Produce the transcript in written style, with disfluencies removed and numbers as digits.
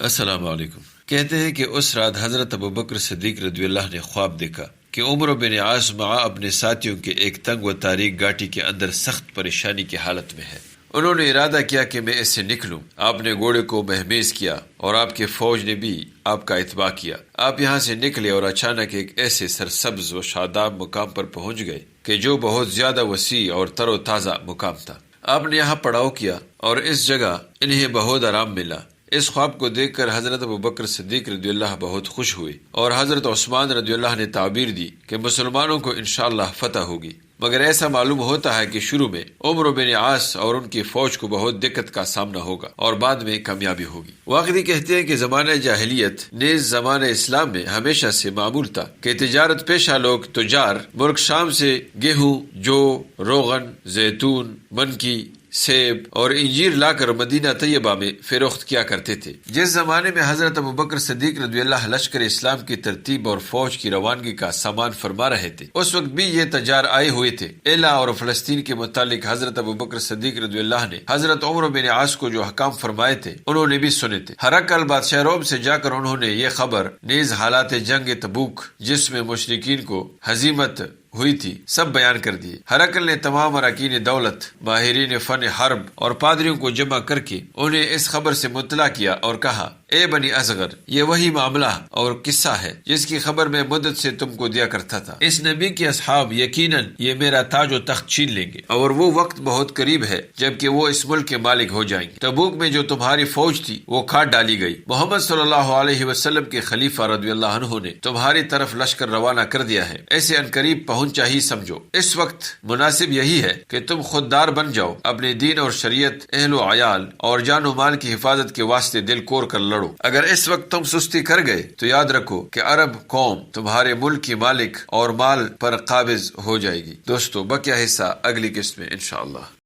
السلام علیکم۔ کہتے ہیں کہ اس رات حضرت ابوبکر صدیق رضی اللہ نے خواب دیکھا کہ عمرو بن عاص مع اپنے ساتھیوں کے ایک تنگ و تاریک گھاٹی کے اندر سخت پریشانی کی حالت میں ہے۔ انہوں نے ارادہ کیا کہ میں اس سے نکلوں۔ آپ نے گھوڑے کو مہمیز کیا اور آپ کے فوج نے بھی آپ کا اتباع کیا۔ آپ یہاں سے نکلے اور اچانک ایک ایسے سرسبز و شاداب مقام پر پہنچ گئے کہ جو بہت زیادہ وسیع اور تر و تازہ مقام تھا۔ آپ نے یہاں پڑاؤ کیا اور اس جگہ انہیں بہت آرام ملا۔ اس خواب کو دیکھ کر حضرت ابوبکر صدیق رضی اللہ بہت خوش ہوئے اور حضرت عثمان رضی اللہ نے تعبیر دی کہ مسلمانوں کو انشاءاللہ فتح ہوگی، مگر ایسا معلوم ہوتا ہے کہ شروع میں عمرو بن عاص اور ان کی فوج کو بہت دقت کا سامنا ہوگا اور بعد میں کامیابی ہوگی۔ واقعی کہتے ہیں کہ زمانہ جاہلیت نیز زمانہ اسلام میں ہمیشہ سے معمول تھا کہ تجارت پیشہ لوگ تجار ملک شام سے گیہوں، جو، روغن، زیتون، منکی، سیب اور انجیر لا کر مدینہ طیبہ میں فروخت کیا کرتے تھے۔ جس زمانے میں حضرت ابوبکر صدیق رضی اللہ لشکر اسلام کی ترتیب اور فوج کی روانگی کا سامان فرما رہے تھے، اس وقت بھی یہ تجار آئے ہوئے تھے۔ اعلیٰ اور فلسطین کے متعلق حضرت ابوبکر صدیق رضی اللہ نے حضرت عمرو بن عاص کو جو احکام فرمائے تھے انہوں نے بھی سنے تھے۔ ہرقل بادشاہ روم سے جا کر انہوں نے یہ خبر نیز حالات جنگ تبوک جس میں مشرکین کو ہزیمت ہوئی تھی سب بیان کر دیے۔ ہرقل نے تمام اراکین دولت، ماہرین فن حرب اور پادریوں کو جمع کر کے انہیں اس خبر سے مطلع کیا اور کہا، اے بنی اصغر، یہ وہی معاملہ اور قصہ ہے جس کی خبر میں مدت سے تم کو دیا کرتا تھا۔ اس نبی کے اصحاب یقیناً یہ میرا تاج و تخت چھین لیں گے اور وہ وقت بہت قریب ہے جبکہ وہ اس ملک کے مالک ہو جائیں گے۔ تبوک میں جو تمہاری فوج تھی وہ کاٹ ڈالی گئی۔ محمد صلی اللہ علیہ وسلم کے خلیفہ رضی اللہ عنہ نے تمہاری طرف لشکر روانہ کر دیا ہے، ایسے عنقریب پہنچا ہی سمجھو۔ اس وقت مناسب یہی ہے کہ تم خوددار بن جاؤ، اپنے دین اور شریعت، اہل و عیال اور جان و مال کی حفاظت کے واسطے دل کور کر لڑو۔ اگر اس وقت تم سستی کر گئے تو یاد رکھو کہ عرب قوم تمہارے ملک کی مالک اور مال پر قابض ہو جائے گی۔ دوستو، بقیہ حصہ اگلی قسط میں انشاءاللہ۔